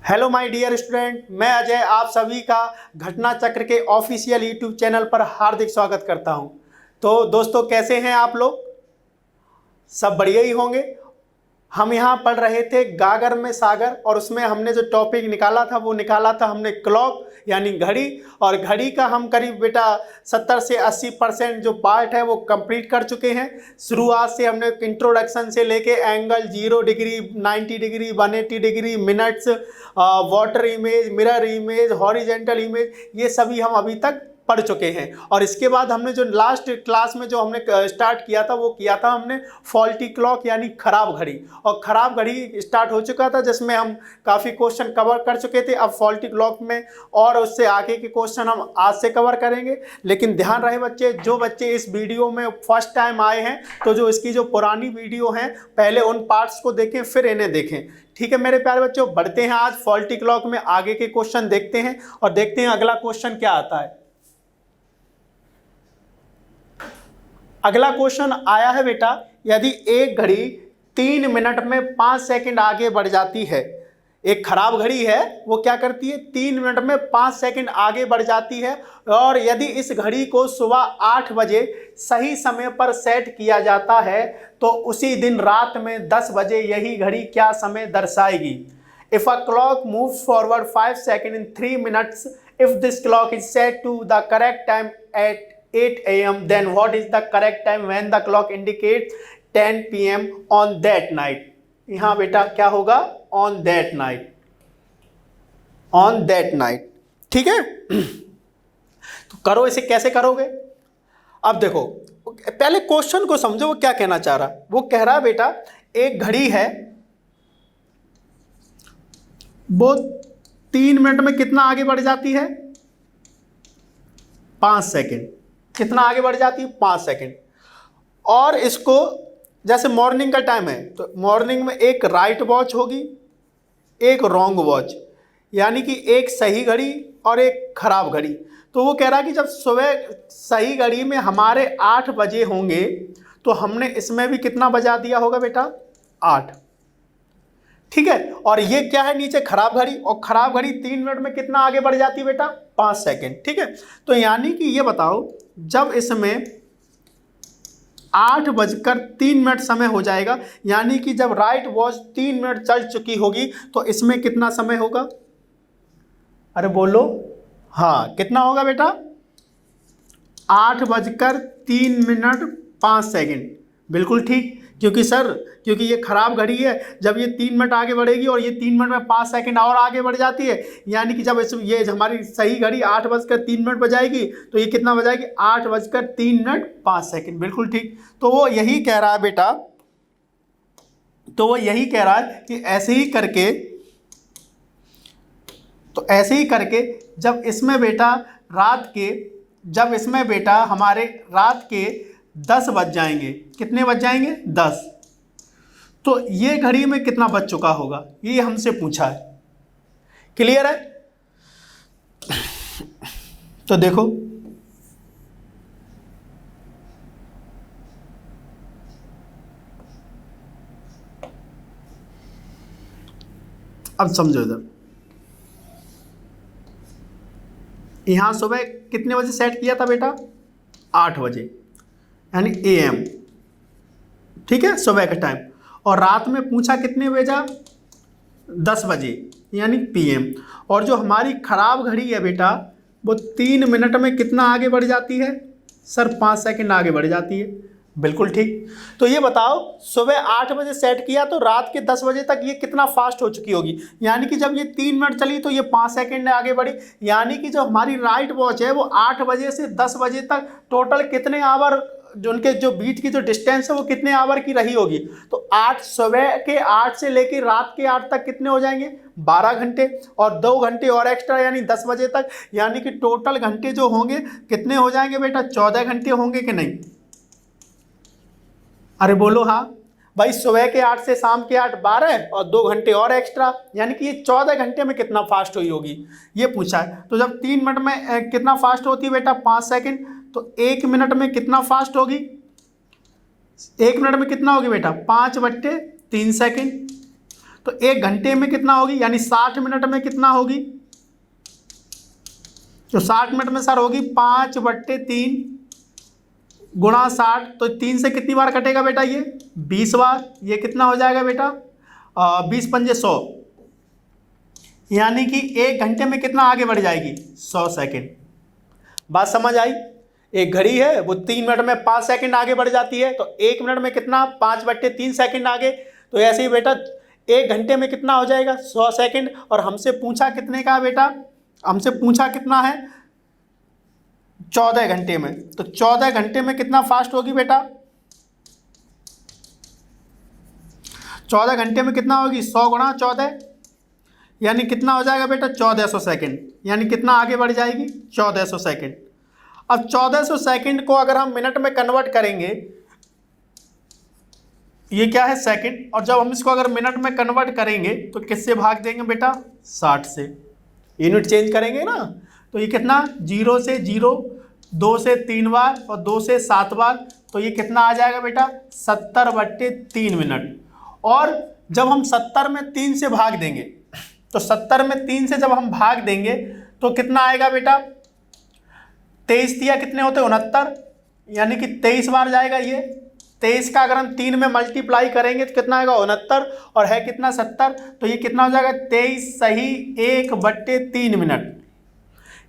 Hello my dear student, मैं अजय आप सभी का घटना चक्र के ऑफिशियल यूट्यूब चैनल पर हार्दिक स्वागत करता हूं। तो दोस्तों, कैसे हैं आप लोग? सब बढ़िया ही होंगे। हम यहाँ पढ़ रहे थे गागर में सागर, और उसमें हमने जो टॉपिक निकाला था वो निकाला था हमने क्लॉक यानी घड़ी। और घड़ी का हम करीब बेटा 70 से 80% जो पार्ट है वो कंप्लीट कर चुके हैं। शुरुआत से हमने इंट्रोडक्शन से लेके angle 0 degree, 90 degree, 180 degree, minutes, water image, mirror image, horizontal image, ये सभी हम अभी तक पढ़ चुके हैं। और इसके बाद हमने जो लास्ट क्लास में जो हमने स्टार्ट किया था वो किया था हमने फॉल्टी क्लॉक यानी खराब घड़ी। और खराब घड़ी स्टार्ट हो चुका था जिसमें हम काफ़ी क्वेश्चन कवर कर चुके थे। अब फॉल्टी क्लॉक में और उससे आगे के क्वेश्चन हम आज से कवर करेंगे। लेकिन ध्यान रहे बच्चे, जो बच्चे इस वीडियो में फर्स्ट टाइम आए हैं तो जो इसकी जो पुरानी वीडियो हैं पहले उन पार्ट्स को देखें फिर इन्हें देखें। ठीक है मेरे प्यारे बच्चों, बढ़ते हैं आज फॉल्टी क्लॉक में आगे के क्वेश्चन देखते हैं और देखते हैं अगला क्वेश्चन क्या आता है। अगला क्वेश्चन आया है बेटा, यदि एक घड़ी 3 मिनट में 5 सेकंड आगे बढ़ जाती है। एक खराब घड़ी है, वो क्या करती है 3 मिनट में 5 सेकंड आगे बढ़ जाती है। और यदि इस घड़ी को सुबह 8 बजे सही समय पर सेट किया जाता है तो उसी दिन रात में 10 बजे यही घड़ी क्या समय दर्शाएगी? If a clock move forward 5 second in 3 minutes, if this clock is set to the correct time at 8 AM, then what is the correct time when the clock indicates 10 PM on that night? यहां बेटा क्या होगा? on that night, on that night। ठीक है तो करो, इसे कैसे करोगे? अब देखो, पहले क्वेश्चन को समझो वो क्या कहना चाह रहा। वो कह रहा बेटा एक घड़ी है, वो 3 मिनट में कितना आगे बढ़ जाती है? 5 सेकंड। कितना आगे बढ़ जाती है? 5 सेकंड। और इसको जैसे मॉर्निंग का टाइम है तो मॉर्निंग में एक राइट वॉच होगी, एक रॉन्ग वॉच, यानी कि एक सही घड़ी और एक खराब घड़ी। तो वो कह रहा है कि जब सुबह सही घड़ी में हमारे 8 बजे होंगे तो हमने इसमें भी कितना बजा दिया होगा बेटा? 8। ठीक है। और ये क्या है नीचे? खराब घड़ी। और खराब घड़ी 3 मिनट में कितना आगे बढ़ जाती है बेटा? 5 सेकंड। ठीक है। तो यानी कि ये बताओ, जब इसमें 8:03 समय हो जाएगा, यानी कि जब राइट वॉच 3 मिनट चल चुकी होगी तो इसमें कितना समय होगा? अरे बोलो। हाँ, कितना होगा बेटा? 8:03 बिल्कुल ठीक। क्योंकि सर, क्योंकि ये खराब घड़ी है, जब ये 3 मिनट आगे बढ़ेगी और ये 3 मिनट में 5 सेकंड और आगे बढ़ जाती है, यानी कि जब ये हमारी सही घड़ी 8:03 बजाएगी तो ये कितना बजाएगी? 8:03 बिल्कुल ठीक। तो वो यही कह रहा है बेटा, तो वो यही कह रहा है कि ऐसे ही करके जब इसमें बेटा हमारे रात के 10 बज जाएंगे। कितने बज जाएंगे? 10। तो ये घड़ी में कितना बज चुका होगा, ये हमसे पूछा है। क्लियर है? तो देखो, अब समझो इधर। यहां सुबह कितने बजे सेट किया था बेटा? 8 बजे, यानी AM। ठीक है, सुबह का टाइम। और रात में पूछा कितने बजा? 10 बजे, यानी PM। और जो हमारी खराब घड़ी है बेटा वो 3 मिनट में कितना आगे बढ़ जाती है? सर 5 सेकंड आगे बढ़ जाती है। बिल्कुल ठीक। तो ये बताओ, सुबह 8 बजे सेट किया तो रात के 10 बजे तक ये कितना फास्ट हो चुकी होगी? यानी कि जब ये 3 मिनट चली तो ये 5 सेकंड आगे बढ़ी। यानी कि जो हमारी राइट वॉच है वो 8 बजे से 10 बजे तक टोटल कितने आवर, जो उनके जो बीच की जो डिस्टेंस है वो कितने आवर की रही होगी? तो 8, सुबह के 8 से लेकर रात के 8 तक कितने हो जाएंगे? 12 घंटे। और 2 घंटे और एक्स्ट्रा यानी 10 बजे तक, यानी कि टोटल घंटे जो होंगे कितने हो जाएंगे बेटा? 14 घंटे होंगे कि नहीं? अरे बोलो हाँ भाई। सुबह के 8 से शाम के 8 12 और 2 घंटे और एक्स्ट्रा, यानी कि ये 14 घंटे में कितना फास्ट हुई होगी, ये पूछा है। तो जब 3 मिनट में कितना फास्ट होती है बेटा? 5 सेकंड। तो 1 मिनट में कितना फास्ट होगी? 1 मिनट में कितना होगी बेटा? 5/3 सेकंड। तो 1 घंटे में कितना होगी, यानी 60 मिनट में कितना होगी, तो 60 मिनट में सर होगी 5/3 गुणा 60, तो 3 से कितनी बार कटेगा बेटा, ये 20 बार। ये कितना हो जाएगा बेटा, 20 पंजे 100, यानी कि 1 घंटे में कितना आगे बढ़ जाएगी, 100 सेकेंड। बात समझ आई। एक घड़ी है वो 3 मिनट में 5 सेकंड आगे बढ़ जाती है, तो 1 मिनट में कितना, 5/3 सेकंड आगे। तो ऐसे ही बेटा 1 घंटे में कितना हो जाएगा, 100 सेकंड। और हमसे पूछा कितने का बेटा, हमसे पूछा कितना है, 14 घंटे में। तो 14 घंटे में कितना फास्ट होगी बेटा, 14 घंटे में कितना होगी, 100 गुणा 14, यानी कितना हो जाएगा बेटा, 1400 सेकंड। यानी कितना आगे बढ़ जाएगी, 1400 सेकंड। अब 1400 सेकंड को अगर हम मिनट में कन्वर्ट करेंगे, ये क्या है सेकंड, और जब हम इसको अगर मिनट में कन्वर्ट करेंगे तो किससे भाग देंगे बेटा, 60 से। यूनिट चेंज करेंगे ना, तो ये कितना, 0 से 0, 2 से 3 बार और 2 से 7 बार, तो ये कितना आ जाएगा बेटा, 70/3 मिनट। और जब हम 70 में 3 से भाग देंगे, तो 70 में 3 से जब हम भाग देंगे तो कितना आएगा बेटा, 23 दिया कितने होते हैं, 69, यानी कि 23 बार जाएगा ये। 23 का अगर हम 3 में मल्टीप्लाई करेंगे तो कितना आएगा, 69, और है कितना 70, तो ये कितना हो जाएगा, 23 सही 1/3 मिनट।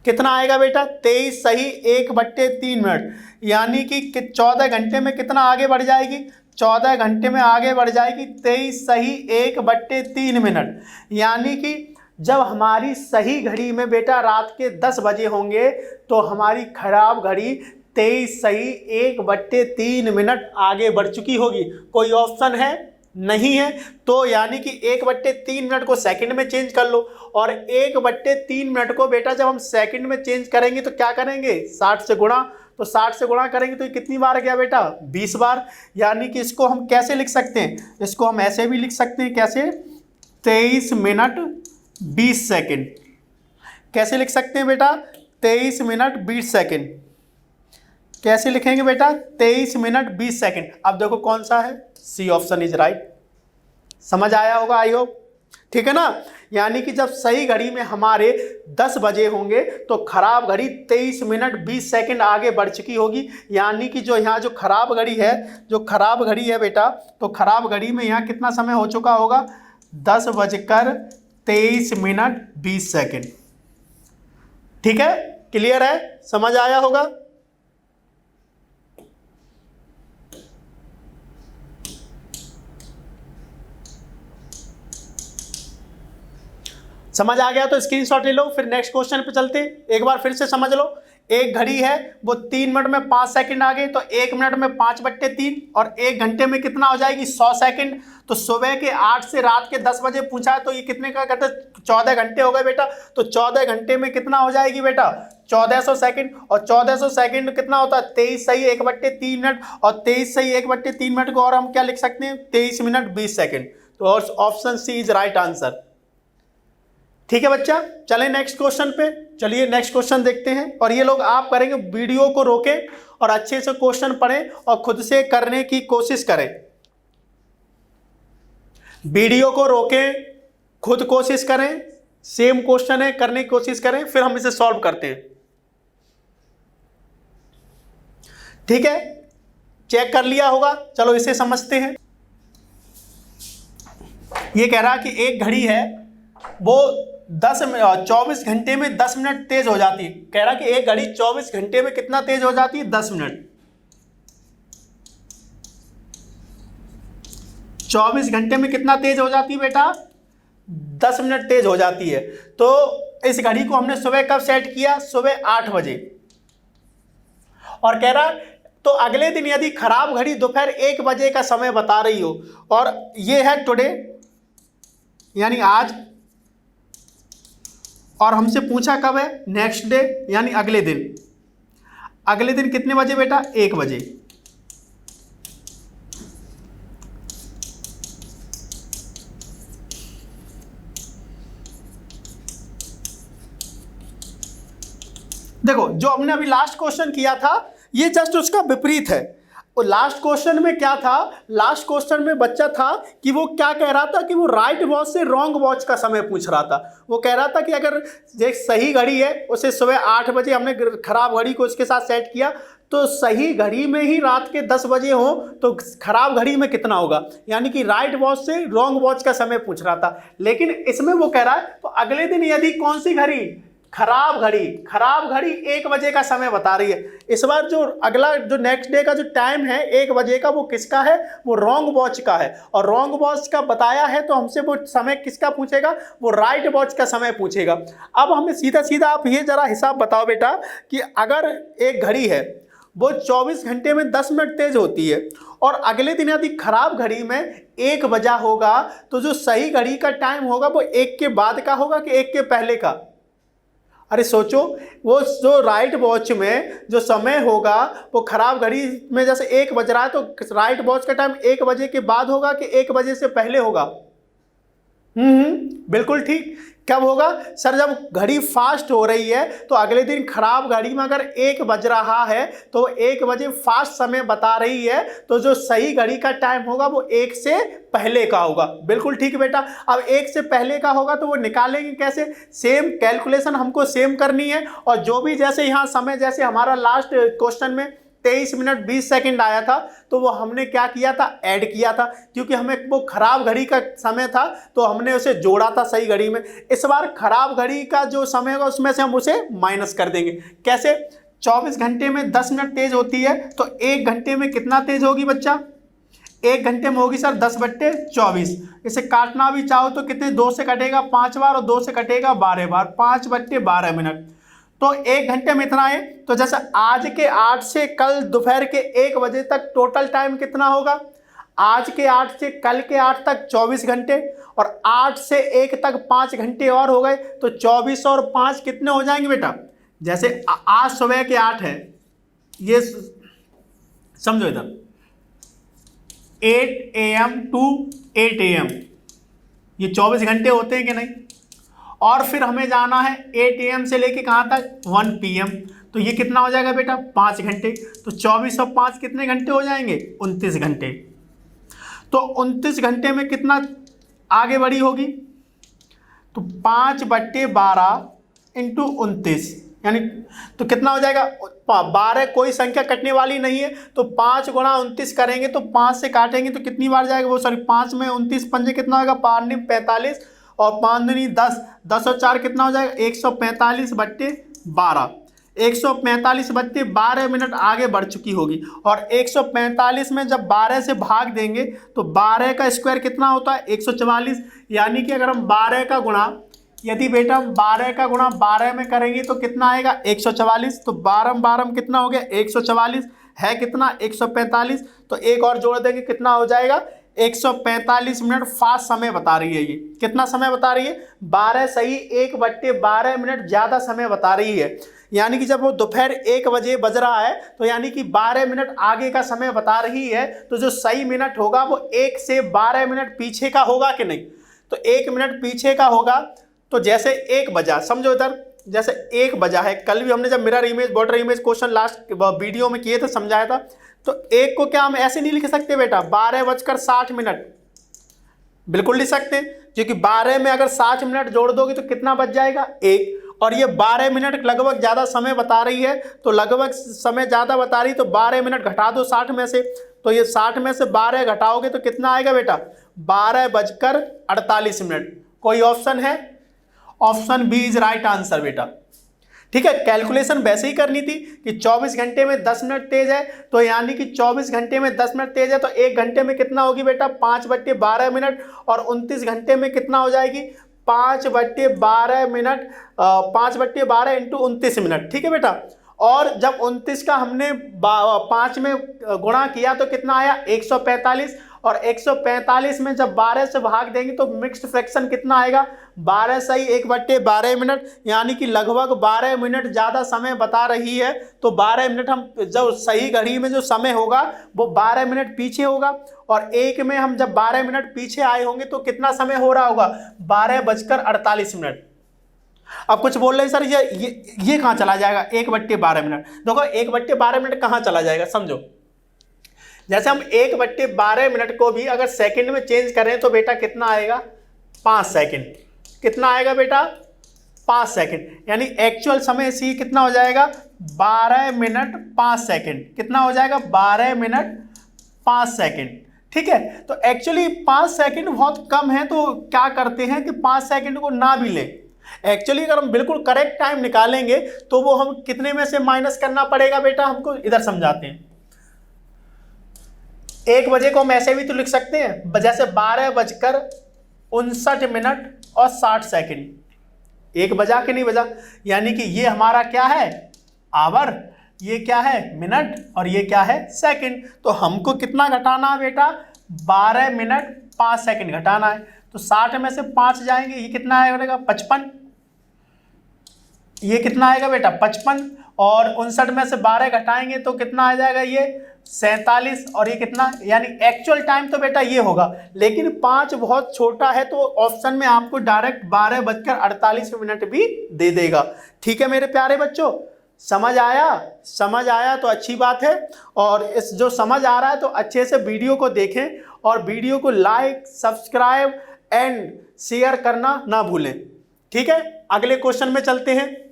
कितना आएगा बेटा, 23 सही 1/3 मिनट, यानी कि 14 घंटे में कितना आगे बढ़ जाएगी, 14 घंटे में आगे बढ़ जाएगी 23 सही 1/3 मिनट। यानी कि जब हमारी सही घड़ी में बेटा रात के 10 बजे होंगे तो हमारी खराब घड़ी 23 सही 1/3 मिनट आगे बढ़ चुकी होगी। कोई ऑप्शन है, नहीं है, तो यानी कि 1/3 मिनट को सेकंड में चेंज कर लो, और 1/3 मिनट को बेटा जब हम सेकंड में चेंज करेंगे तो क्या करेंगे, 60 से गुणा। तो 60 से गुणा करेंगे तो ये कितनी बार गया बेटा, 20 बार। यानी कि इसको हम कैसे लिख सकते हैं, इसको हम ऐसे भी लिख सकते हैं, कैसे, 23 मिनट 20 सेकेंड। कैसे लिख सकते हैं बेटा, 23 मिनट 20 सेकेंड। कैसे लिखेंगे बेटा, 23 मिनट 20 सेकेंड। अब देखो कौन सा है, सी ऑप्शन इज राइट। समझ आया होगा आई होप, ठीक है ना। यानी कि जब सही घड़ी में हमारे 10 बजे होंगे तो खराब घड़ी 23 मिनट 20 सेकेंड आगे बढ़ चुकी होगी। यानी कि जो यहाँ जो खराब घड़ी है, जो खराब घड़ी है बेटा, तो खराब घड़ी में यहाँ कितना समय हो चुका होगा, 10:23 मिनट 20 सेकेंड। ठीक है, क्लियर है, समझ आया होगा। समझ आ गया तो स्क्रीनशॉट ले लो, फिर नेक्स्ट क्वेश्चन पे चलते हैं। एक बार फिर से समझ लो, एक घड़ी है वो 3 मिनट में 5 सेकंड आगे, तो 1 मिनट में 5/3, और 1 घंटे में कितना हो जाएगी, 100 सेकंड। तो सुबह के 8 से रात के 10 बजे पूछा है, तो ये कितने का कहते हैं, 14 घंटे हो गए बेटा। तो 14 घंटे में कितना हो जाएगी बेटा, 1400 सेकंड। और 1400 सेकंड कितना होता है, 23 सही 1/3 मिनट, और 23 सही 1/3 मिनट को और हम क्या लिख सकते हैं, 23 मिनट 20 सेकंड। तो option C is right answer. ठीक है बच्चा, चलें नेक्स्ट क्वेश्चन पे। चलिए नेक्स्ट क्वेश्चन देखते हैं, और ये लोग आप करेंगे, वीडियो को रोकें और अच्छे से क्वेश्चन पढ़ें और खुद से करने की कोशिश करें। वीडियो को रोकें, खुद कोशिश करें, सेम क्वेश्चन है, करने की कोशिश करें, फिर हम इसे सॉल्व करते हैं। ठीक है, चेक कर लिया होगा, चलो इसे समझते हैं। ये कह रहा कि एक घड़ी है वो 24 घंटे में 10 मिनट तेज हो जाती है। कह रहा कि एक घड़ी 24 घंटे में कितना तेज हो जाती है, 10 मिनट। 24 घंटे में कितना तेज हो जाती है बेटा, 10 मिनट तेज हो जाती है। तो इस घड़ी को हमने सुबह कब सेट किया, सुबह 8 बजे। और कह रहा तो अगले दिन यदि खराब घड़ी दोपहर 1 बजे का समय बता रही हो, और ये है टुडे यानी आज, और हमसे पूछा कब है, नेक्स्ट डे यानी अगले दिन। अगले दिन कितने बजे बेटा, 1 बजे। देखो जो हमने अभी लास्ट क्वेश्चन किया था ये जस्ट उसका विपरीत है। लास्ट क्वेश्चन में क्या था, लास्ट क्वेश्चन में बच्चा था कि वो क्या कह रहा था कि वो राइट वॉच से रॉन्ग वॉच का समय पूछ रहा था। वो कह रहा था कि अगर एक सही घड़ी है उसे सुबह 8 बजे हमने खराब घड़ी को उसके साथ सेट किया, तो सही घड़ी में ही रात के 10 बजे हो तो खराब घड़ी में कितना होगा, यानी कि राइट वॉच से रॉन्ग वॉच का समय पूछ रहा था। लेकिन इसमें वो कह रहा है तो अगले दिन यदि कौन सी घड़ी, खराब घड़ी 1 बजे का समय बता रही है। इस बार जो अगला जो नेक्स्ट डे का जो टाइम है 1 बजे का, वो किसका है, वो रॉन्ग वॉच का है। और रॉन्ग वॉच का बताया है तो हमसे वो समय किसका पूछेगा, वो राइट वॉच का समय पूछेगा। अब हमें सीधा सीधा आप ये जरा हिसाब बताओ बेटा कि अगर एक घड़ी है वो 24 घंटे में 10 मिनट तेज होती है और अगले दिन यदि खराब घड़ी में 1 बजा होगा, तो जो सही घड़ी का टाइम होगा वो 1 के बाद का होगा कि 1 के पहले का। अरे सोचो, वो जो राइट वॉच में जो समय होगा वो खराब घड़ी में जैसे 1 बज रहा है तो राइट वॉच का टाइम 1 बजे के बाद होगा कि 1 बजे से पहले होगा। बिल्कुल ठीक। कब होगा सर, जब घड़ी फास्ट हो रही है तो अगले दिन खराब घड़ी में अगर 1 बज रहा है तो 1 बजे फास्ट समय बता रही है, तो जो सही घड़ी का टाइम होगा वो 1 से पहले का होगा। बिल्कुल ठीक बेटा। अब 1 से पहले का होगा तो वो निकालेंगे कैसे, सेम कैलकुलेशन हमको सेम करनी है। और जो भी जैसे यहाँ समय, जैसे हमारा लास्ट क्वेश्चन में 23 मिनट 20 सेकंड आया था, तो वो हमने क्या किया था, ऐड किया था, क्योंकि हमें वो खराब घड़ी का समय था तो हमने उसे जोड़ा था सही घड़ी में। इस बार खराब घड़ी का जो समय होगा उसमें से हम उसे माइनस कर देंगे। कैसे, 24 घंटे में 10 मिनट तेज होती है तो 1 घंटे में कितना तेज होगी बच्चा, 1 घंटे में होगी सर 10/24। इसे काटना भी चाहो तो कितने, 2 से कटेगा 5 बार और 2 से कटेगा 12 बार, 5/12 मिनट। तो 1 घंटे में इतना है। तो जैसे आज के 8 से कल दोपहर के 1 बजे तक टोटल टाइम कितना होगा, आज के 8 से कल के 8 तक 24 घंटे, और 8 से 1 तक 5 घंटे और हो गए, तो 24 और 5 कितने हो जाएंगे बेटा। जैसे आज सुबह के 8 है, ये समझो इधर 8 AM टू 8 AM, ये 24 घंटे होते हैं कि नहीं। और फिर हमें जाना है 8 AM से लेके कहाँ तक, 1 PM, तो ये कितना हो जाएगा बेटा, 5 घंटे। तो 24 और 5 कितने घंटे हो जाएंगे, 29 घंटे। तो 29 घंटे में कितना आगे बढ़ी होगी, तो 5/12 इंटू 29, यानी तो कितना हो जाएगा, 12, कोई संख्या कटने वाली नहीं है, तो 5 गुणा 29 करेंगे तो 5 से काटेंगे तो कितनी बार जाएगा वो, सॉरी 5 में 29 पंजे कितना होगा, 5 × 45 और 5 दूनी 10, 10 और 4 कितना हो जाएगा, 145/12। 145/12 मिनट आगे बढ़ चुकी होगी। और 145 में जब 12 से भाग देंगे तो 12 का स्क्वायर कितना होता है, 144। यानी कि अगर हम 12 का गुणा, यदि बेटा हम 12 का गुणा 12 में करेंगे तो कितना आएगा, 144। तो 12 कितना हो गया, 144 है कितना, 145। तो एक और जोड़ देंगे कितना हो जाएगा, 145 मिनट फास्ट समय बता रही है। ये कितना समय बता रही है, 12 सही 1/12 मिनट ज़्यादा समय बता रही है। यानी कि जब वो दोपहर 1 बजे बज रहा है तो यानी कि 12 मिनट आगे का समय बता रही है। तो जो सही मिनट होगा वो 1 से 12 मिनट पीछे का होगा कि नहीं, तो 1 मिनट पीछे का होगा। तो जैसे 1 बजा, समझो इधर, जैसे 1 बजा है, कल भी हमने जब mirror image border image question last video में किए थे, समझाया था। तो 1 को क्या हम ऐसे नहीं लिख सकते बेटा, 12:60, बिल्कुल लिख सकते, क्योंकि 12 में अगर 60 मिनट जोड़ दोगे तो कितना बच जाएगा, 1। और ये 12 मिनट लगभग ज़्यादा समय बता रही है, तो लगभग समय ज़्यादा बता रही, तो 12 मिनट घटा दो 60 में से, तो ये 60 में से 12 घटाओगे तो कितना आएगा बेटा, 12:48। कोई ऑप्शन है, option B is right answer बेटा। ठीक है, कैलकुलेशन वैसे ही करनी थी कि 24 घंटे में 10 मिनट तेज है, तो यानी कि 24 घंटे में 10 मिनट तेज है तो 1 घंटे में कितना होगी बेटा, 5/12 मिनट। और 29 घंटे में कितना हो जाएगी, 5/12 मिनट, 5/12 इंटू 29 मिनट। ठीक है बेटा। और जब 29 का हमने 5 में गुणा किया तो कितना आया, 145। और 145 में जब 12 से भाग देंगे तो मिक्स्ड फ्रैक्शन कितना आएगा, 12 सही 1/12 मिनट, यानी कि लगभग 12 मिनट ज़्यादा समय बता रही है। तो 12 मिनट हम जो सही घड़ी में जो समय होगा वो 12 मिनट पीछे होगा। और 1 में हम जब 12 मिनट पीछे आए होंगे तो कितना समय हो रहा होगा, 12:48। अब कुछ बोल रहे हैं सर ये कहाँ चला जाएगा 1/12 मिनट। देखो 1/12 मिनट कहाँ चला जाएगा, समझो जैसे हम 1/12 को भी अगर सेकंड में चेंज करें तो बेटा कितना आएगा, 5 सेकंड। कितना आएगा बेटा, 5 सेकंड। यानी एक्चुअल समय सी कितना हो जाएगा, 12 मिनट 5 सेकंड। कितना हो जाएगा, 12 मिनट 5 सेकंड। ठीक है, तो एक्चुअली 5 सेकंड बहुत कम है, तो क्या करते हैं कि 5 सेकंड को ना भी लें। एक्चुअली अगर हम बिल्कुल करेक्ट टाइम निकालेंगे तो वो हम कितने में से माइनस करना पड़ेगा बेटा हमको, इधर समझाते हैं। 1 बजे को हम ऐसे भी तो लिख सकते हैं, जैसे 12:59 और 60 सेकंड। 1 बजा कि नहीं बजा, यानी कि ये हमारा क्या है, आवर, ये क्या है, मिनट, और ये क्या है, सेकंड। तो हमको कितना घटाना है बेटा, 12 मिनट 5 सेकंड घटाना है। तो 60 में से 5 जाएंगे, ये कितना आएगा, 55। ये कितना आएगा बेटा, 55। और 59 में से 12 घटाएंगे तो कितना आ जाएगा, ये 47। और ये कितना, यानी एक्चुअल टाइम तो बेटा ये होगा, लेकिन 5 बहुत छोटा है, तो ऑप्शन में आपको डायरेक्ट 12:48 भी दे देगा। ठीक है मेरे प्यारे बच्चों, समझ आया, समझ आया तो अच्छी बात है। और इस जो समझ आ रहा है तो अच्छे से वीडियो को देखें, और वीडियो को लाइक, सब्सक्राइब एंड शेयर करना ना भूलें। ठीक है, अगले क्वेश्चन में चलते हैं।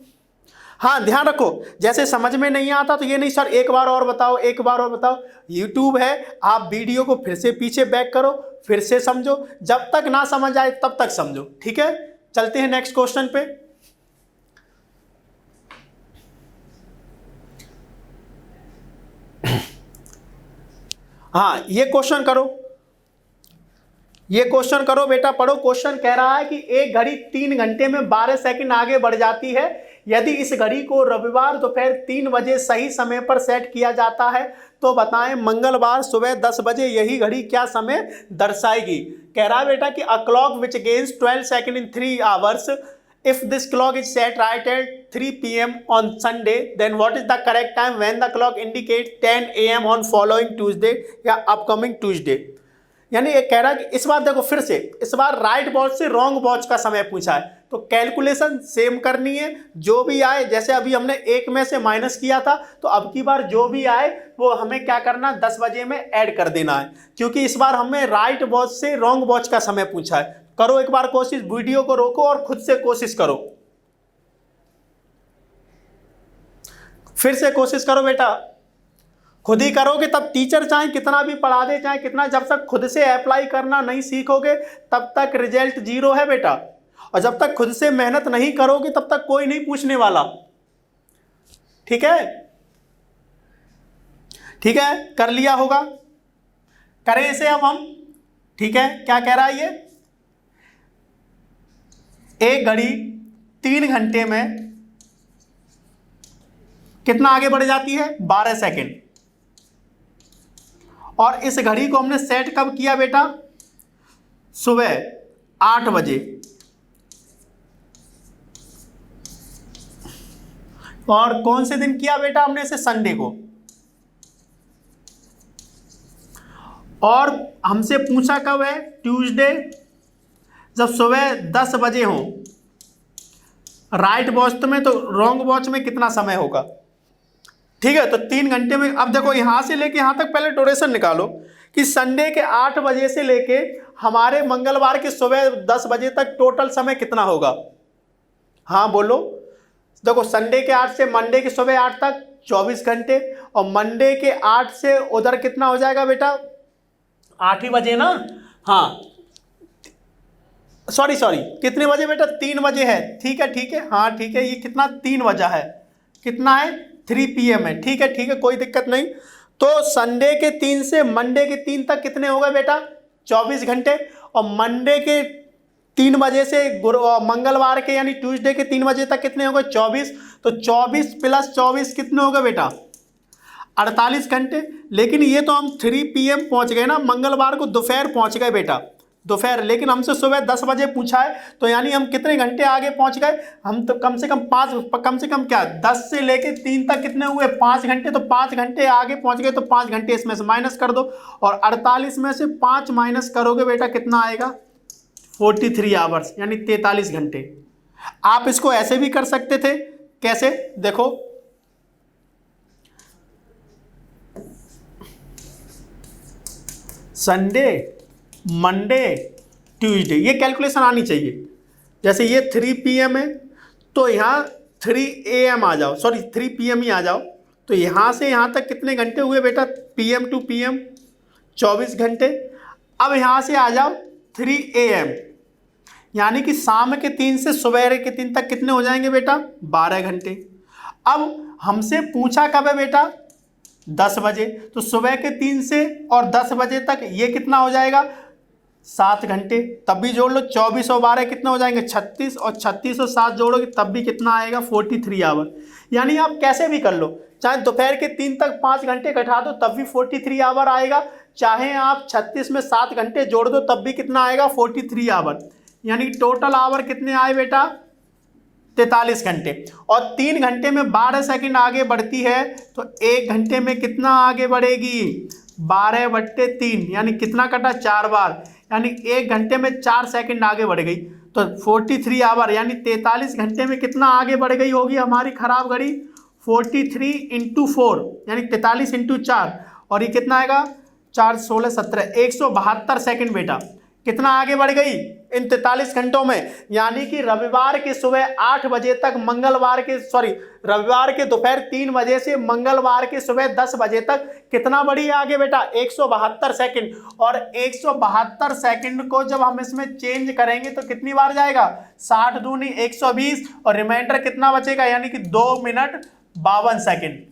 हाँ ध्यान रखो, जैसे समझ में नहीं आता तो ये नहीं सर एक बार और बताओ, एक बार और बताओ। यूट्यूब है, आप वीडियो को फिर से पीछे बैक करो, फिर से समझो, जब तक ना समझ आए तब तक समझो। ठीक है, चलते हैं नेक्स्ट क्वेश्चन पे। हाँ ये क्वेश्चन करो, ये क्वेश्चन करो बेटा, पढ़ो। क्वेश्चन कह रहा है कि एक घड़ी 3 घंटे में 12 सेकंड आगे बढ़ जाती है। यदि इस घड़ी को रविवार दोपहर 3 बजे सही समय पर सेट किया जाता है तो बताएं मंगलवार सुबह 10 बजे यही घड़ी क्या समय दर्शाएगी। कह रहा है बेटा कि a clock which gains 12 second in 3 hours, if this clock is set right at 3 p.m. on Sunday, then what is the correct time when the clock indicates 10 a.m. on following Tuesday या upcoming Tuesday। यानी ये कह रहा है कि इस बार देखो फिर से, इस बार राइट वॉच से रॉन्ग वॉच का समय पूछा है, तो कैलकुलेशन सेम करनी है। जो भी आए, जैसे अभी हमने 1 में से माइनस किया था, तो अब की बार जो भी आए वो हमें क्या करना, 10 बजे में ऐड कर देना है, क्योंकि इस बार हमें राइट वॉच से रॉन्ग वॉच का समय पूछा है। करो एक बार कोशिश, वीडियो को रोको और खुद से कोशिश करो, फिर से कोशिश करो बेटा। खुद ही करोगे तब टीचर चाहे कितना भी पढ़ा दे, चाहे कितना, जब तक खुद से अप्लाई करना नहीं सीखोगे तब तक रिजल्ट 0 है बेटा। और जब तक खुद से मेहनत नहीं करोगे तब तक कोई नहीं पूछने वाला। ठीक है, ठीक है, कर लिया होगा, करें इसे अब हम। ठीक है, क्या कह रहा है ये, एक घड़ी 3 घंटे में कितना आगे बढ़ जाती है, 12 सेकंड। और इस घड़ी को हमने सेट कब किया बेटा, सुबह 8 बजे। और कौन से दिन किया बेटा हमने इसे, संडे को। और हमसे पूछा कब है, ट्यूसडे, जब सुबह 10 बजे हो राइट वॉच में, तो रॉन्ग वॉच में कितना समय होगा। ठीक है, तो 3 घंटे में, अब देखो यहां से लेके यहां तक पहले ड्यूरेशन निकालो कि संडे के 8 बजे से लेके हमारे मंगलवार के सुबह 10 बजे तक टोटल समय कितना होगा। हाँ बोलो, देखो संडे के 8 से मंडे के सुबह 8 तक 24 घंटे, और मंडे के 8 से उधर कितना हो जाएगा बेटा, 8 ही बजे ना। हाँ सॉरी कितने बजे बेटा, 3 बजे है। ठीक है, ठीक है, हाँ ठीक है, ये कितना 3 बजा है, कितना है 3 PM है। ठीक है, ठीक है, कोई दिक्कत नहीं। तो संडे के 3 से मंडे के 3 तक कितने हो गए बेटा, 24 घंटे। और मंडे के 3 बजे से मंगलवार के यानी ट्यूसडे के 3 बजे तक कितने हो गए, 24। तो 24 + 24 कितने हो गए बेटा, 48 घंटे। लेकिन ये तो हम 3 PM पहुंच गए ना, मंगलवार को दोपहर पहुंच गए बेटा, दोपहर। लेकिन हमसे सुबह 10 बजे पूछा है, तो यानी हम कितने घंटे आगे पहुंच गए, हम तो कम से कम 5, कम से कम क्या 10 से लेके 3 तक कितने हुए, 5 घंटे। तो 5 घंटे आगे पहुंच गए, तो 5 घंटे इसमें से माइनस कर दो, और 48 में से 5 माइनस करोगे बेटा कितना आएगा, 43 आवर्स, यानी 43 घंटे। आप इसको ऐसे भी कर सकते थे, कैसे देखो, संडे, मंडे, ट्यूसडे, ये कैलकुलेशन आनी चाहिए। जैसे ये 3 PM है तो यहाँ 3 AM आ जाओ, सॉरी 3 PM ही आ जाओ। तो यहाँ से यहाँ तक कितने घंटे हुए बेटा? PM टू PM 24 घंटे। अब यहाँ से आ जाओ 3 AM, यानी कि शाम के 3 से सुबह के 3 तक कितने हो जाएंगे बेटा? 12 घंटे। अब हमसे पूछा कब है बेटा? 10 बजे। तो सुबह के 3 से और 10 बजे तक ये कितना हो जाएगा? 7 घंटे। तब भी जोड़ लो, 24 और 12 कितना हो जाएंगे? 36, और 36 और 7 जोड़ोगे तब भी कितना आएगा? 43 आवर। यानी आप कैसे भी कर लो, चाहे दोपहर के 3 तक 5 घंटे घटा दो तब भी 43 आवर आएगा, चाहे आप 36 में 7 घंटे जोड़ दो तब भी कितना आएगा? 43 आवर। यानी टोटल आवर कितने आए बेटा? 43 घंटे। और 3 घंटे में 12 सेकंड आगे बढ़ती है तो 1 घंटे में कितना आगे बढ़ेगी? 12/3, यानी कितना कटा? 4 बार, यानी 1 घंटे में 4 सेकंड आगे बढ़ गई। तो 43 आवर यानी 43 घंटे में कितना आगे बढ़ गई होगी हमारी खराब घड़ी? 43 × 4 यानी 43 × 4, और ये कितना आएगा? 4 16 17 172 सेकंड बेटा कितना आगे बढ़ गई इन 43 घंटों में। यानी कि रविवार के सुबह 8 बजे तक, रविवार के दोपहर 3 बजे से मंगलवार के सुबह 10 बजे तक कितना बढ़ी आगे बेटा? 172 सेकंड। और 172 सेकंड को जब हम इसमें चेंज करेंगे तो कितनी बार जाएगा? 60 दूनी 120, और रिमाइंडर कितना बचेगा? यानी कि 2 मिनट 52 सेकंड।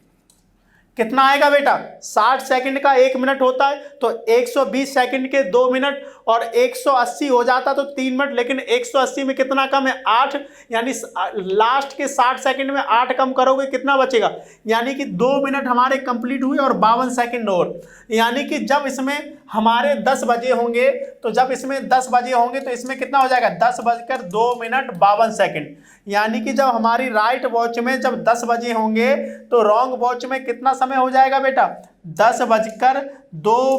कितना आएगा बेटा? 60 सेकंड का 1 मिनट होता है तो 120 सेकंड के 2 मिनट, और 180 हो जाता तो 3 मिनट, लेकिन 180 में कितना कम है? 8, यानी लास्ट के 60 सेकंड में 8 कम करोगे कितना बचेगा? यानी कि 2 मिनट हमारे कंप्लीट हुए और 52 सेकंड और। यानी कि जब इसमें हमारे 10 बजे होंगे तो इसमें कितना हो जाएगा? 10:02 यानी कि जब हमारी राइट वॉच में जब 10 बजे होंगे तो रॉन्ग वॉच में कितना समय हो जाएगा बेटा? 10:02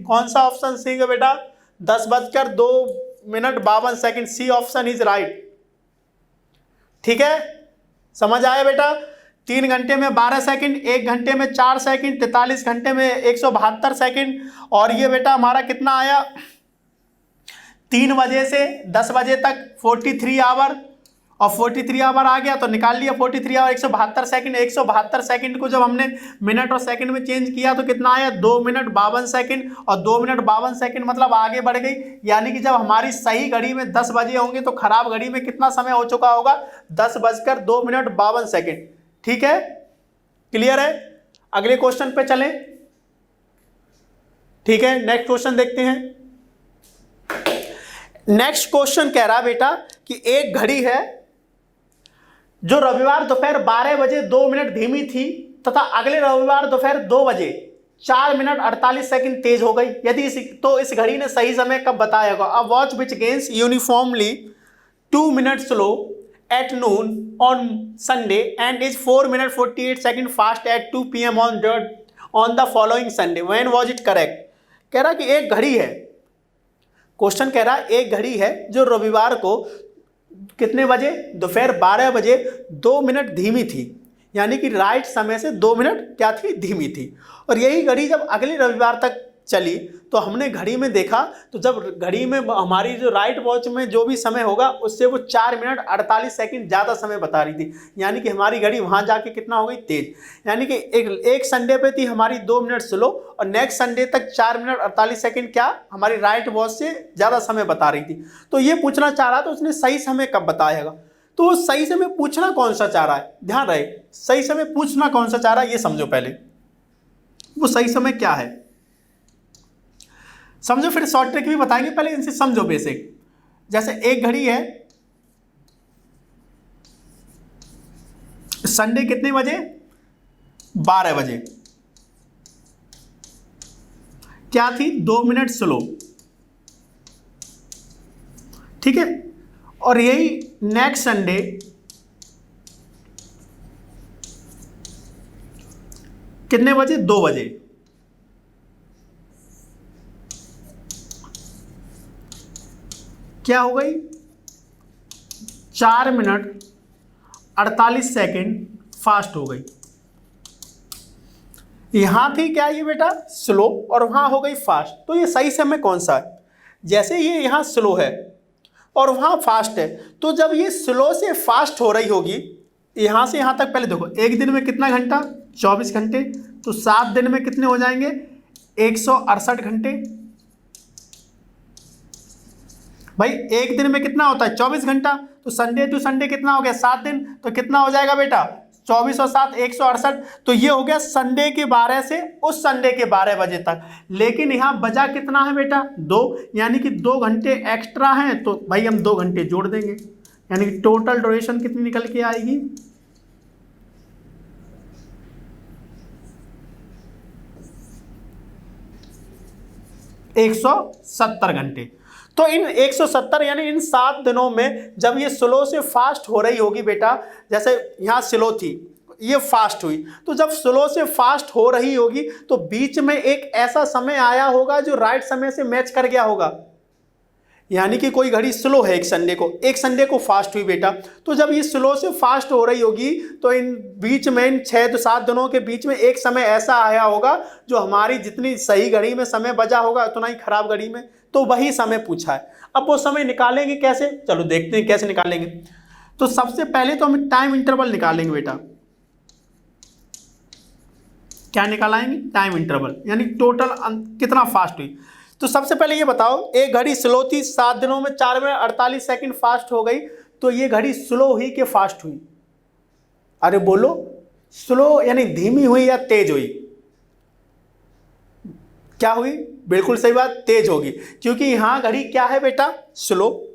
कौन सा ऑप्शन सी है बेटा? 10:02 सी ऑप्शन इज राइट। ठीक है, समझ आया बेटा? 3 घंटे में 12 सेकंड, 1 घंटे में 4 सेकंड, 43 घंटे में 172 सेकंड, और ये बेटा हमारा कितना आया? 3 बजे से 10 बजे तक 43 आवर, और 43 आवर आ गया तो निकाल लिया 43 आवर 172 सेकंड। 172 सेकंड को जब हमने मिनट और सेकंड में चेंज किया तो कितना आया? 2 मिनट 52 सेकंड, और 2 मिनट 52 सेकंड मतलब आगे बढ़ गई। यानी कि जब हमारी सही घड़ी में 10 बजे होंगे तो खराब घड़ी में कितना समय हो चुका होगा? 10:02 ठीक है, क्लियर है? अगले क्वेश्चन पे चलें। ठीक है, नेक्स्ट क्वेश्चन देखते हैं। नेक्स्ट क्वेश्चन कह रहा बेटा कि एक घड़ी है जो रविवार दोपहर 12 बजे 2 मिनट धीमी थी तथा अगले रविवार दोपहर 2 बजे 4 मिनट 48 सेकंड तेज हो गई। यदि इस घड़ी ने सही समय कब बताया होगा? A watch which gains uniformly 2 minute slow at noon on Sunday and is 4 minute 48 second fast at 2 PM on the following Sunday, when was it correct? कह रहा कि एक घड़ी है, क्वेश्चन कह रहा एक घड़ी है जो रविवार को कितने बजे? दोपहर 12 बजे 2 मिनट धीमी थी, यानी कि राइट समय से 2 मिनट क्या थी? धीमी थी। और यही घड़ी जब अगले रविवार तक चली तो हमने घड़ी में देखा तो जब घड़ी में हमारी जो राइट वॉच में जो भी समय होगा उससे वो 4 मिनट 48 सेकंड ज़्यादा समय बता रही थी, यानी कि हमारी घड़ी वहाँ जाके कितना हो गई? तेज। यानी कि एक संडे पे थी हमारी 2 मिनट स्लो, और नेक्स्ट संडे तक 4 मिनट 48 सेकंड क्या हमारी राइट वॉच से ज़्यादा समय बता रही थी। तो ये पूछना चाह रहा था उसने सही समय कब बताएगा। तो वो सही समय पूछना कौन सा चाह रहा है, ध्यान रहे, सही समय पूछना कौन सा चाह रहा है ये समझो पहले। वो सही समय क्या है समझो, फिर शॉर्ट ट्रिक भी बताएंगे, पहले इनसे समझो बेसिक। जैसे एक घड़ी है, संडे कितने बजे? 12 बजे, क्या थी? 2 मिनट स्लो। ठीक है, और यही नेक्स्ट संडे कितने बजे? 2 बजे। क्या हो गई? 4 मिनट 48 सेकंड फास्ट हो गई। यहाँ थी क्या ये बेटा स्लो और वहाँ हो गई फास्ट, तो ये सही समय कौन सा है? जैसे ये यहाँ स्लो है और वहाँ फास्ट है, तो जब ये स्लो से फास्ट हो रही होगी, यहाँ से यहाँ तक, पहले देखो एक दिन में कितना घंटा, 24 घंटे, तो 7 दिन में कितने हो जाएंगे, 168 घंटे। भाई एक दिन में कितना होता है, 24 घंटा, तो संडे टू संडे कितना हो गया, 7 दिन, तो कितना हो जाएगा बेटा, 24 और 7 168। तो ये हो गया संडे के 12 से उस संडे के 12 बजे तक। लेकिन यहाँ बजा कितना है बेटा, 2, यानी कि 2 घंटे एक्स्ट्रा हैं, तो भाई हम 2 घंटे जोड़ देंगे, यानी कि टोटल ड्यूरेशन कितनी निकल के आएगी, 170 घंटे। तो इन 170 यानी इन 7 दिनों में जब ये स्लो से फास्ट हो रही होगी बेटा, जैसे यहाँ स्लो थी ये फास्ट हुई, तो जब स्लो से फास्ट हो रही होगी तो बीच में एक ऐसा समय आया होगा जो राइट समय से मैच कर गया होगा। यानी कि कोई घड़ी स्लो है एक संडे को फास्ट हुई बेटा, तो जब ये स्लो से फास्ट हो रही होगी तो इन बीच में इन 6 से 7 दिनों के बीच में एक समय ऐसा आया होगा जो हमारी जितनी सही घड़ी में समय बजा होगा उतना ही खराब घड़ी में, तो वही समय पूछा है। अब वो समय निकालेंगे कैसे, चलो देखते हैं कैसे निकालेंगे। तो सबसे पहले तो हम टाइम इंटरवल निकालेंगे बेटा। क्या निकालेंगे, टाइम इंटरवल, यानी टोटल कितना फास्ट हुई। तो सबसे पहले ये बताओ, एक घड़ी स्लो थी, 7 दिनों में 4 मिनट 48 सेकंड फास्ट हो गई, तो ये घड़ी स्लो हुई कि फास्ट हुई? अरे बोलो, स्लो यानी धीमी हुई या तेज हुई? क्या हुई, बिल्कुल सही बात, तेज होगी, क्योंकि यहाँ घड़ी क्या है बेटा, स्लो,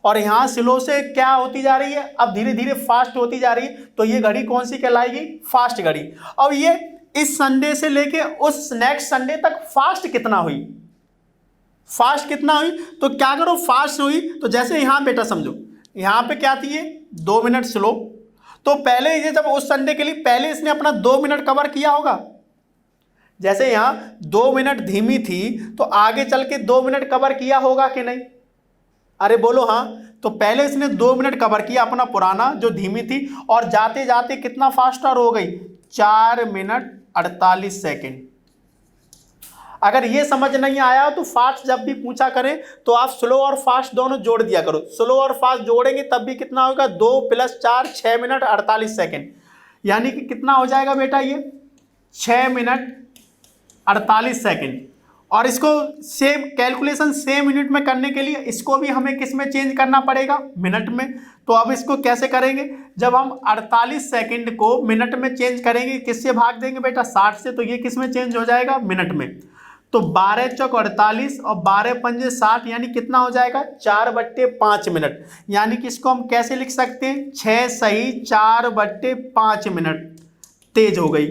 और यहाँ स्लो से क्या होती जा रही है, अब धीरे धीरे फास्ट होती जा रही है, तो ये घड़ी कौन सी कहलाएगी, फास्ट घड़ी। अब ये इस संडे से लेके उस नेक्स्ट संडे तक फास्ट कितना हुई, फास्ट कितना हुई, तो क्या करो, फास्ट हुई तो जैसे यहाँ बेटा समझो, यहाँ पे क्या थी ये 2 मिनट स्लो, तो पहले ये जब उस संडे के लिए पहले इसने अपना 2 मिनट कवर किया होगा। जैसे यहाँ 2 मिनट धीमी थी तो आगे चल के 2 मिनट कवर किया होगा कि नहीं, अरे बोलो हाँ। तो पहले इसने 2 मिनट कवर किया अपना पुराना जो धीमी थी, और जाते जाते कितना फास्टर हो गई, 4 मिनट 48 सेकेंड। अगर ये समझ नहीं आया तो फास्ट जब भी पूछा करें तो आप स्लो और फास्ट दोनों जोड़ दिया करो, स्लो और फास्ट जोड़ेंगे तब भी कितना होगा, 2 + 4 6 मिनट 48 सेकेंड, यानी कि कितना हो जाएगा बेटा ये 6 मिनट 48 सेकेंड। और इसको सेम कैलकुलेशन सेम मिनट में करने के लिए इसको भी हमें किस में चेंज करना पड़ेगा, मिनट में। तो अब इसको कैसे करेंगे, जब हम 48 सेकेंड को मिनट में चेंज करेंगे, किससे भाग देंगे बेटा, 60 से, तो ये किस में चेंज हो जाएगा, मिनट में। तो 12 चौक 48 और 12 पंजे 60, यानी कितना हो जाएगा, 4/5 मिनट। यानी कि इसको हम कैसे लिख सकते हैं, 6 सही 4/5 मिनट तेज हो गई।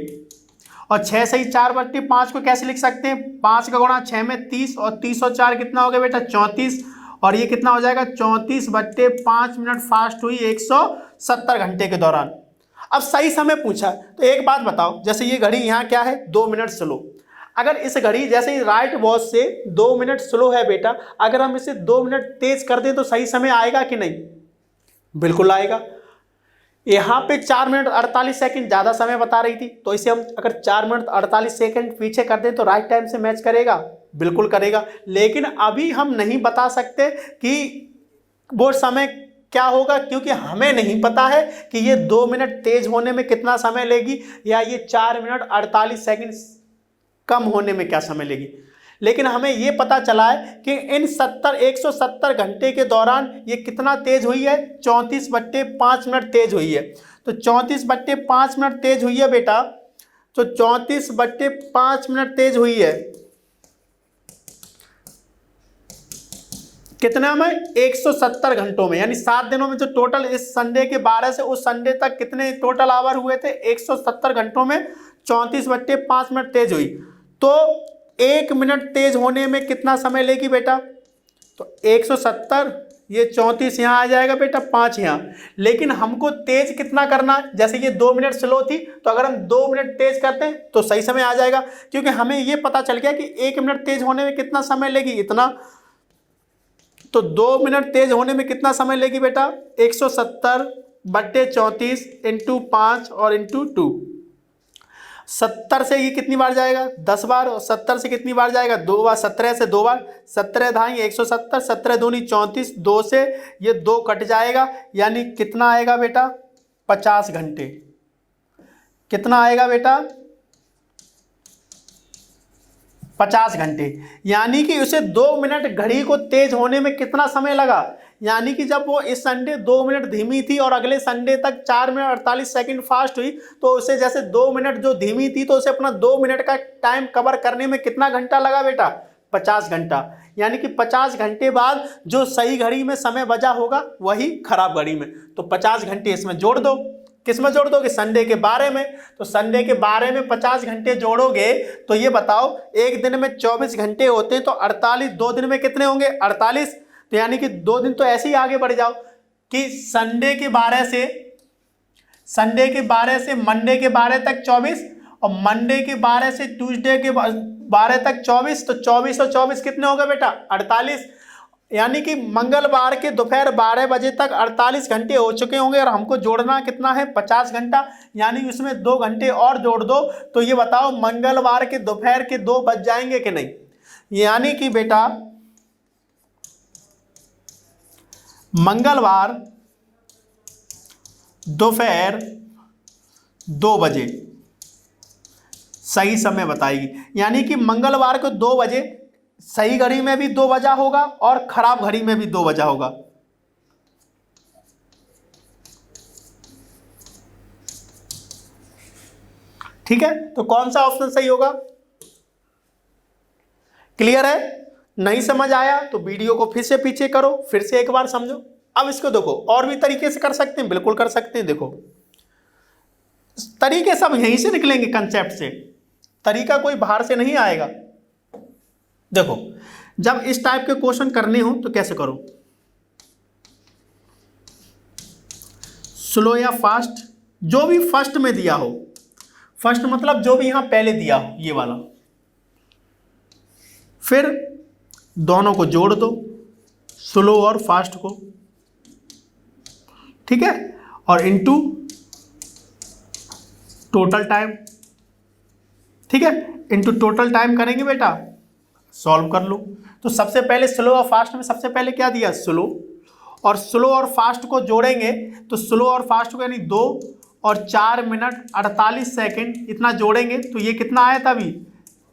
और 6 सही 4/5 को कैसे लिख सकते हैं, 5 का गुणा 6 में 30, और 30 और 4 कितना हो गया बेटा 34, और ये कितना हो जाएगा 34/5 मिनट फास्ट हुई 170 घंटे के दौरान। अब सही समय पूछा, तो एक बात बताओ, जैसे ये घड़ी यहाँ क्या है 2 मिनट स्लो, अगर इस घड़ी जैसे राइट वॉच से 2 मिनट स्लो है बेटा, अगर हम इसे 2 मिनट तेज कर दें तो सही समय आएगा कि नहीं, बिल्कुल आएगा। यहाँ पे 4 मिनट 48 सेकंड ज़्यादा समय बता रही थी, तो इसे हम अगर 4 मिनट 48 सेकंड पीछे कर दें तो राइट टाइम से मैच करेगा, बिल्कुल करेगा। लेकिन अभी हम नहीं बता सकते कि वो समय क्या होगा, क्योंकि हमें नहीं पता है कि ये 2 मिनट तेज होने में कितना समय लेगी, या ये 4 मिनट 48 सेकंड कम होने में क्या समय लेगी। लेकिन हमें ये पता चला है कि इन 170 घंटे के दौरान ये कितना तेज हुई है, 34/5 मिनट तेज हुई है। तो 34/5 मिनट तेज हुई है बेटा, तो 34/5 मिनट तेज हुई है कितना में, 170 घंटों में, यानी 7 दिनों में जो टोटल इस संडे के 12 से उस संडे तक कितने टोटल आवर हुए थे, 170 घंटों में 34/5 मिनट तेज हुई। तो 1 मिनट तेज होने में कितना समय लेगी बेटा, तो 170, ये 34 यहाँ आ जाएगा बेटा, 5 यहाँ। लेकिन हमको तेज कितना करना है, जैसे ये 2 मिनट स्लो थी, तो अगर हम 2 मिनट तेज करते हैं तो सही समय आ जाएगा, क्योंकि हमें ये पता चल गया कि 1 मिनट तेज होने में कितना समय लेगी, इतना। तो 2 मिनट तेज होने में कितना समय लेगी बेटा, 170/34 × 5 और × 2। 70 से ये कितनी बार जाएगा, 10 बार। और 70 से कितनी बार जाएगा, 2 बार। 17 से 2 बार, 17 धाई 170, 17 दूनी 34, 2 से ये 2 कट जाएगा, यानी कितना आएगा बेटा, 50 घंटे। कितना आएगा बेटा, 50 घंटे। यानी कि उसे 2 मिनट घड़ी को तेज होने में कितना समय लगा, यानी कि जब वो इस संडे 2 मिनट धीमी थी और अगले संडे तक 4 मिनट 48 सेकंड फास्ट हुई, तो उसे जैसे 2 मिनट जो धीमी थी तो उसे अपना 2 मिनट का टाइम कवर करने में कितना घंटा लगा बेटा, 50 घंटा। यानी कि 50 घंटे बाद जो सही घड़ी में समय बचा होगा वही खराब घड़ी में। तो 50 घंटे इसमें जोड़ दो। किस में जोड़ दोगे, संडे के 12 में। तो संडे के 12 में 50 घंटे जोड़ोगे तो ये बताओ, एक दिन में 24 घंटे होते हैं, तो 48 2 दिन में कितने होंगे, 48। तो यानी कि 2 दिन तो ऐसे ही आगे बढ़ जाओ कि संडे के 12 से मंडे के 12 तक 24, और मंडे के 12 से ट्यूसडे के 12 तक 24। तो 24 और 24 कितने हो गए बेटा, 48। यानी कि मंगलवार के दोपहर 12 बजे तक 48 घंटे हो चुके होंगे, और हमको जोड़ना कितना है, 50 घंटा। यानी उसमें 2 घंटे और जोड़ दो, तो ये बताओ मंगलवार के दोपहर के 2 बज जाएंगे कि नहीं। यानी कि बेटा मंगलवार दोपहर 2 बजे सही समय बताएगी। यानी कि मंगलवार को 2 बजे सही घड़ी में भी 2 बजा होगा और खराब घड़ी में भी 2 बजा होगा। ठीक है, तो कौन सा ऑप्शन सही होगा, क्लियर है। नहीं समझ आया तो वीडियो को फिर से पीछे करो, फिर से एक बार समझो। अब इसको देखो, और भी तरीके से कर सकते हैं, बिल्कुल कर सकते हैं। देखो तरीके सब यहीं से निकलेंगे, कंसेप्ट से, तरीका कोई बाहर से नहीं आएगा। देखो जब इस टाइप के क्वेश्चन करने हो तो कैसे करो, स्लो या फास्ट, जो भी फर्स्ट में दिया हो, फर्स्ट मतलब जो भी यहां पहले दिया हो ये वाला, फिर दोनों को जोड़ दो, स्लो और फास्ट को, ठीक है, और इनटू टोटल टाइम, ठीक है, इनटू टोटल टाइम करेंगे बेटा, सॉल्व कर लो। तो सबसे पहले स्लो और फास्ट में सबसे पहले क्या दिया, स्लो, और स्लो और फास्ट को जोड़ेंगे तो स्लो और फास्ट को यानी 2 और 4 मिनट 48 सेकंड, इतना जोड़ेंगे तो ये कितना आया था अभी,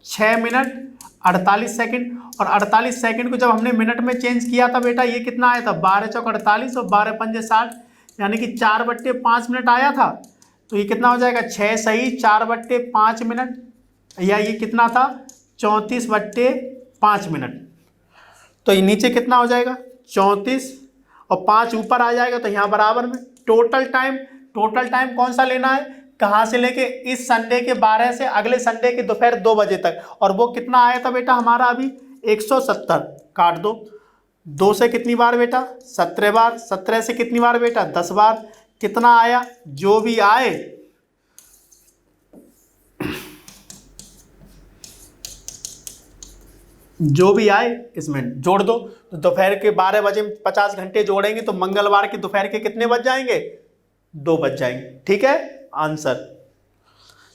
6 मिनट 48 सेकंड। और 48 सेकंड को जब हमने मिनट में चेंज किया था बेटा, ये कितना आया था, 12 चौक 48 और 12 पंजे 60, यानी कि 4/5 मिनट आया था। तो ये कितना हो जाएगा, 6 सही 4/5 मिनट, या ये कितना था, 34/5 मिनट। तो ये नीचे कितना हो जाएगा, 34 और 5 ऊपर आ जाएगा, तो यहाँ बराबर में टोटल टाइम कौन सा लेना है, कहाँ से लेके, इस संडे के 12 से अगले संडे के दोपहर 2 बजे तक। और वो कितना आया था बेटा हमारा अभी, 170, काट दो, 2 से कितनी बार बेटा, 17 बार, 17 से कितनी बार बेटा, 10 बार, कितना आया, जो भी आए इसमें जोड़ दो। तो दोपहर के 12 बजे 50 घंटे जोड़ेंगे तो मंगलवार के दोपहर के कितने बज जाएंगे, 2 बज जाएंगे। ठीक है, आंसर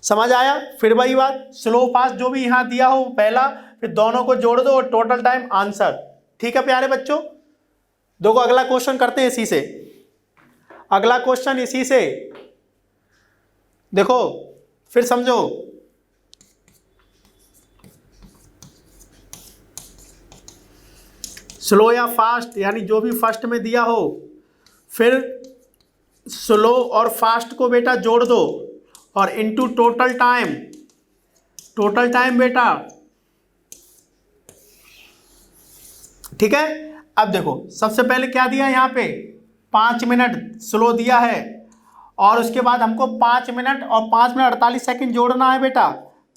समझ आया। फिर वही बात, स्लो फास्ट जो भी यहां दिया हो पहला, फिर दोनों को जोड़ दो और टोटल टाइम आंसर। ठीक है प्यारे बच्चों, देखो अगला क्वेश्चन करते हैं इसी से, अगला क्वेश्चन इसी से, देखो फिर समझो। स्लो या फास्ट यानी जो भी फर्स्ट में दिया हो, फिर स्लो और फास्ट को बेटा जोड़ दो और इनटू टोटल टाइम बेटा। ठीक है, अब देखो सबसे पहले क्या दिया यहाँ पे, 5 मिनट स्लो दिया है, और उसके बाद हमको 5 मिनट और 5 मिनट 48 सेकंड जोड़ना है बेटा,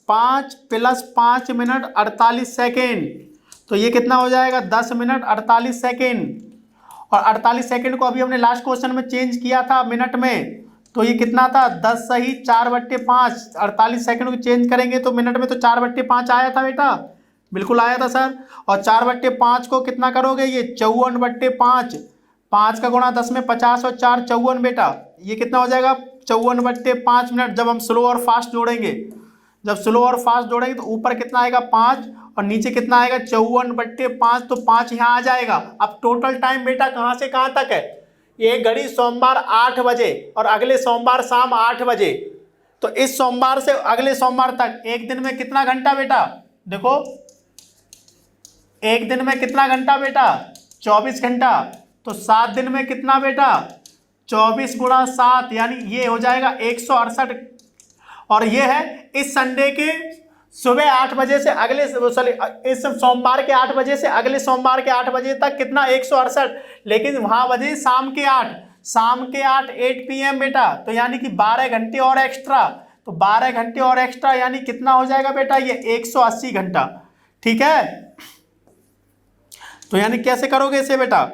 5 + 5 मिनट 48 सेकंड, तो ये कितना हो जाएगा, 10 मिनट 48 सेकंड। और 48 सेकंड को अभी हमने लास्ट क्वेश्चन में चेंज किया था मिनट में, तो ये कितना था, 10 सही 4/5, 48 सेकंड को चेंज करेंगे तो मिनट में तो 4/5 आया था बेटा, बिल्कुल आया था सर। और 4/5 को कितना करोगे, ये 54/5, 5 का गुणा 10 में 50 और 4 54 बेटा, ये कितना हो जाएगा, 54/5 मिनट जब हम स्लो और फास्ट जोड़ेंगे। जब स्लो और फास्ट जोड़ेंगे तो ऊपर कितना आएगा 5 और नीचे कितना आएगा 54/5, तो 5 यहाँ आ जाएगा। अब टोटल टाइम बेटा कहाँ से कहाँ तक है, ये घड़ी सोमवार 8 बजे और अगले सोमवार शाम 8 बजे, तो इस सोमवार से अगले सोमवार तक एक दिन में कितना घंटा बेटा, देखो एक दिन में कितना घंटा बेटा 24 घंटा, तो 7 दिन में कितना बेटा 24 × 7 यानी ये हो जाएगा 168। और ये है इस संडे के सुबह 8 बजे से अगले इस सोमवार के 8 बजे से अगले सोमवार के 8 बजे तक कितना 168, लेकिन वहां बजे शाम के 8 8 PM बेटा, तो यानी कि 12 घंटे और एक्स्ट्रा, तो 12 घंटे और एक्स्ट्रा यानी कितना हो जाएगा बेटा ये 180 घंटा। ठीक है, तो यानी कैसे करोगे इसे बेटा,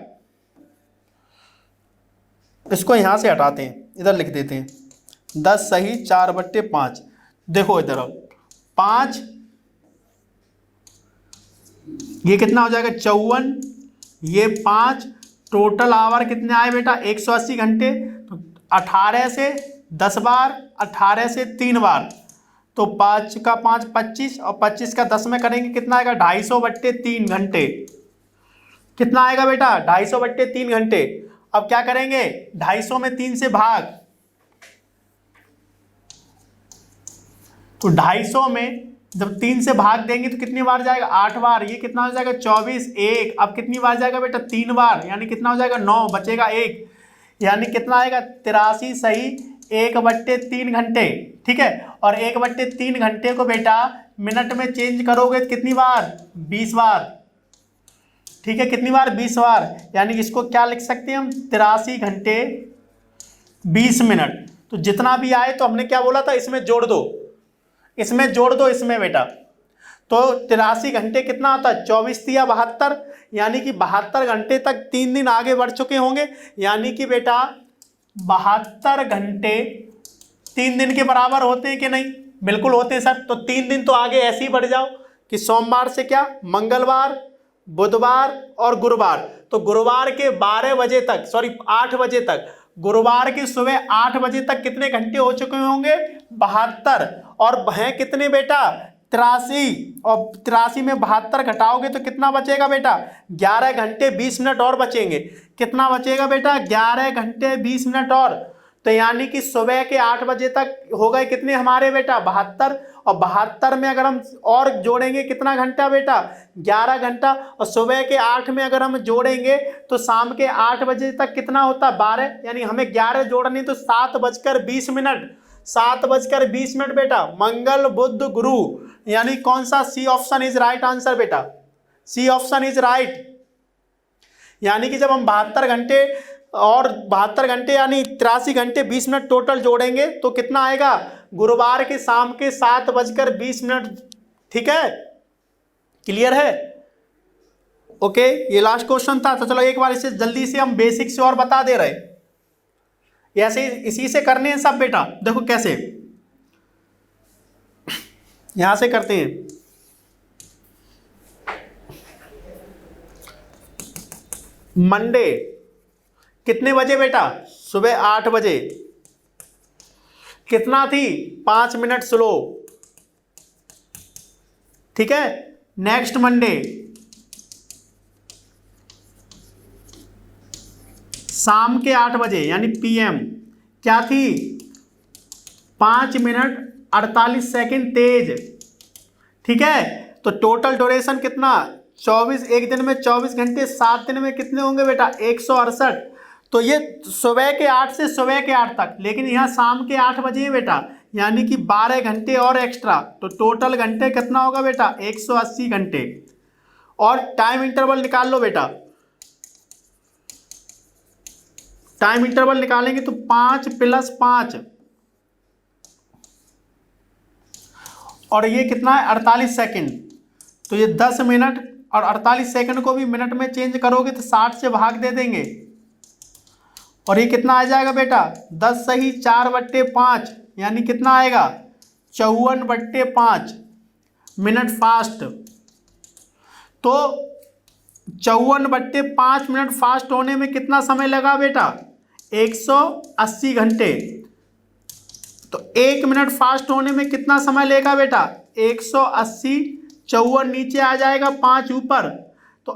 इसको यहां से हटाते हैं, इधर लिख देते हैं 10 सही 4/5। देखो इधर 5, ये कितना हो जाएगा 54, ये 5, टोटल आवर कितने आए बेटा 180 घंटे, तो 18 से 10 बार, 18 से 3 बार, तो 5 का 5 25 और 25 का 10 में करेंगे कितना आएगा 250/3 घंटे। कितना आएगा बेटा 250/3 घंटे। अब क्या करेंगे 250 में 3 से भाग, तो 250 में जब 3 से भाग देंगे तो कितनी बार जाएगा 8 बार, ये कितना हो जाएगा 24, 1, अब कितनी बार जाएगा बेटा 3 बार, यानी कितना हो जाएगा 9, बचेगा 1, यानी कितना आएगा 83 सही 1/3 घंटे। ठीक है, और 1/3 घंटे को बेटा मिनट में चेंज करोगे तो कितनी बार 20 बार। ठीक है, कितनी बार 20 बार, यानी इसको क्या लिख सकते हैं हम 83 घंटे 20 मिनट। तो जितना भी आए तो हमने क्या बोला था इसमें जोड़ दो, इसमें जोड़ दो इसमें बेटा, तो 83 घंटे कितना होता है 24 × 72, यानी कि 72 घंटे तक 3 दिन आगे बढ़ चुके होंगे, यानी कि बेटा 72 घंटे 3 दिन के बराबर होते हैं कि नहीं, बिल्कुल होते हैं सर। तो 3 दिन तो आगे ऐसे ही बढ़ जाओ कि सोमवार से क्या मंगलवार, बुधवार और गुरुवार, तो गुरुवार के 12 बजे तक 8 बजे तक, गुरुवार की सुबह 8 बजे तक कितने घंटे हो चुके होंगे 72, और हैं कितने बेटा 83, और 83 में 72 घटाओगे तो कितना बचेगा बेटा 11 घंटे 20 मिनट और बचेंगे। कितना बचेगा बेटा 11 घंटे 20 मिनट और, तो यानी कि सुबह के 8 बजे तक हो गए कितने हमारे बेटा 72, और 72 में अगर हम और जोड़ेंगे कितना घंटा बेटा 11 घंटा, और सुबह के 8 में अगर हम जोड़ेंगे तो शाम के 8 बजे तक कितना होता 12, यानी हमें 11 जोड़ने तो 7:20 मिनट, 7:20 मिनट बेटा, मंगल बुध गुरु, यानी कौन सा C option is right answer बेटा, सी ऑप्शन इज राइट। यानी कि जब हम 72 घंटे और 72 घंटे यानी 83 घंटे 20 मिनट टोटल जोड़ेंगे तो कितना आएगा गुरुवार के शाम के 7:20 मिनट। ठीक है, क्लियर है, ओके। ये लास्ट क्वेश्चन था, तो चलो एक बार इसे जल्दी से हम बेसिक से और बता दे रहे, ऐसे इसी से करने हैं सब बेटा। देखो कैसे, यहां से करते हैं, मंडे कितने बजे बेटा सुबह 8 बजे, कितना थी 5 मिनट स्लो। ठीक है, नेक्स्ट मंडे शाम के 8 बजे यानी PM, क्या थी 5 मिनट 48 सेकंड तेज। ठीक है, तो टोटल ड्यूरेशन कितना 24, एक दिन में 24 घंटे, 7 दिन में कितने होंगे बेटा 168। तो ये सुबह के 8 से सुबह के 8 तक, लेकिन यहाँ शाम के 8 बजे है बेटा, यानी कि 12 घंटे और एक्स्ट्रा, तो टोटल घंटे कितना होगा बेटा 180 घंटे। और टाइम इंटरवल निकाल लो बेटा, टाइम इंटरवल निकालेंगे तो 5 + 5, और ये कितना है 48 सेकंड, तो ये 10 मिनट, और 48 सेकंड को भी मिनट में चेंज करोगे तो 60 से भाग दे देंगे, और ये कितना आ जाएगा बेटा 10 सही 4/5, यानी कितना आएगा 54/5 मिनट फास्ट। तो 54/5 मिनट फास्ट होने में कितना समय लगा बेटा 180 घंटे। तो 1 मिनट फास्ट होने में कितना समय लेगा बेटा? 180, 54 नीचे आ जाएगा, 5 ऊपर, तो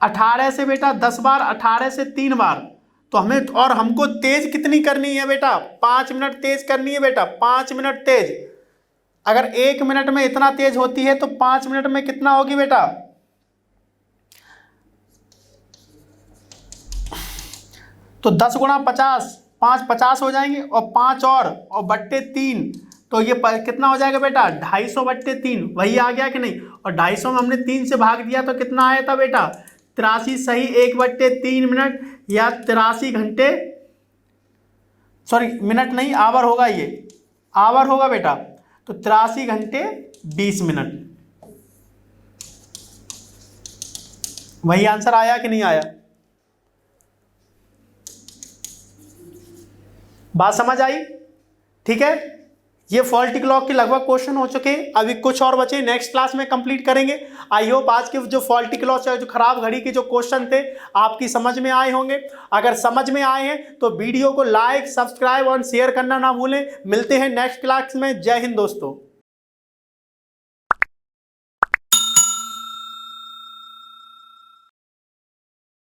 18 से बेटा 10 बार, 18 से 3 बार। तो हमें, और हमको तेज कितनी करनी है बेटा? 5 मिनट तेज करनी है बेटा, 5 मिनट तेज। अगर 1 मिनट में इतना तेज होती है तो 5 मिनट में कितना होगी बेटा? तो 10 गुणा 50, 5 50 हो जाएंगे, और 5 और बट्टे 3, तो ये कितना हो जाएगा बेटा? 250 बट्टे 3, वही आ गया कि नहीं? और 250 में हमने 3 से भाग दिया तो कितना आया था बेटा? 83 सही 1/3 मिनट, या 83 घंटे, सॉरी मिनट नहीं, आवर होगा, ये आवर होगा बेटा। तो 83 घंटे 20 मिनट, वही आंसर आया कि नहीं आया? बात समझ आई? ठीक है, ये फॉल्टी क्लॉक के लगभग क्वेश्चन हो चुके हैं, अभी कुछ और बचे, नेक्स्ट क्लास में कंप्लीट करेंगे। आई होप आज के जो फॉल्टी क्लॉक, जो खराब घड़ी के जो क्वेश्चन थे, आपकी समझ में आए होंगे। अगर समझ में आए हैं तो वीडियो को लाइक, सब्सक्राइब और शेयर करना ना भूलें। मिलते हैं नेक्स्ट क्लास में। जय हिंद दोस्तों।